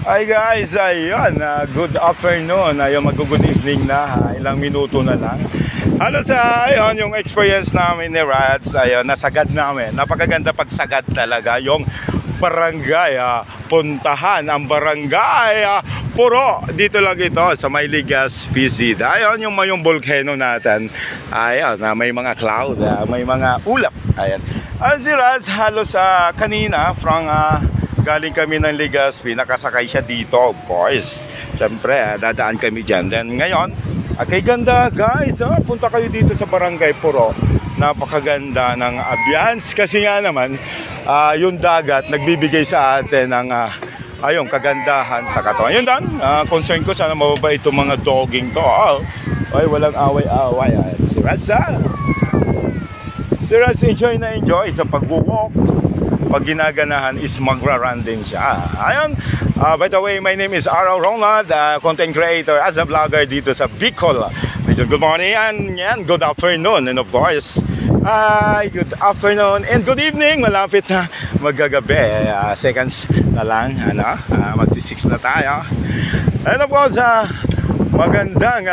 Hi guys, ayun, good afternoon, ayun, mag-good evening na, ilang minuto na lang. Halos ayun, yung experience namin ni Rats, ayun, nasagad namin, napakaganda pagsagad talaga, yung barangay, puntahan ang barangay, Puro, dito lang ito sa May Ligas, PZ. Ayun, yung mayong volcano natin, ayun, may mga cloud, may mga ulap, ayun. Ayun si Rats, halos kanina, from galing kami ng Legazpi, nakasakay siya dito, of course. Siyempre, dadaan kami dyan. Then ngayon, kay ganda guys, punta kayo dito sa Barangay Puro. Napakaganda ng ambience kasi nga naman, yung dagat nagbibigay sa atin ng ayong kagandahan sa katawan. Yun dan, concern ko sana mababa itong mga dogging to. Ay, walang away-away. Si Rats, si Rats enjoy na enjoy sa pag-walk. Pag ginaganahan is magra-run din siya. Ayun, by the way, my name is Araw Ronald, content creator as a vlogger dito sa Bicol. Good morning and good afternoon, and of course, good afternoon and good evening. Malapit na magagabi, seconds na lang, magsi-6 na tayo. And of course, magandang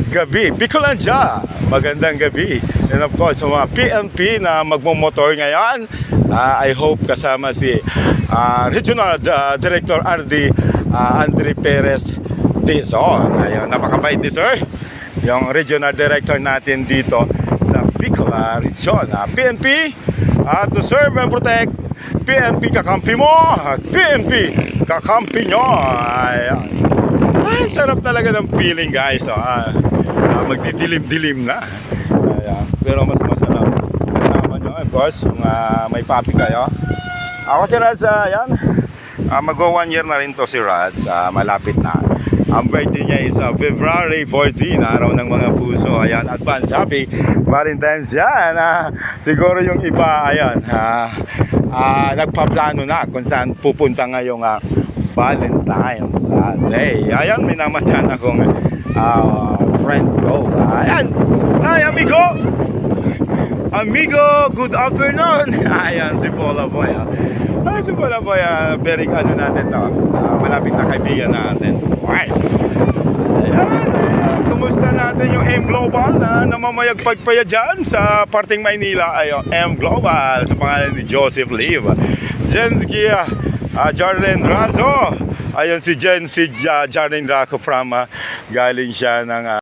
gabi, Bicolandia, magandang gabi. And of course, mga PNP na magmumotor ngayon, I hope kasama si Regional Director RD Andre Perez Dizon. Ayun, napakabait ni sir, yung Regional Director natin dito sa Bicol Region. PNP, to serve and protect. PNP kakampi mo, PNP kakampi nyo. Ayun. Ay, sarap talaga ng feeling guys. Magdidilim-dilim na. Ayun. Pero mas masarap kasama nyo, of course, yung may papi kayo. Ako si Rads, yan. Mag-1 year na rin to si Rads. Malapit na. Ang birthday niya is February 14, araw ng mga puso. Ayan, advance happy Valentine's yan. Siguro yung iba, ayan, nagpaplano na kung saan pupunta ngayong Valentine's Day. Ayan, minamatan akong friend ko. Ayan, hi amigo! Amigo, good afternoon! Ayan, si Paula Boy. Si Paula Boy, very ano natin to. Malapit na kaibigan natin. Right. Ayan, kumusta natin yung M Global na namamayagpagpaya dyan sa parting Maynila? Ayun, M Global sa pangalan ni Joseph Liv. Jenski Jarlen Razo. Ayun si Jen, si Jarlen Razo from galing siya ng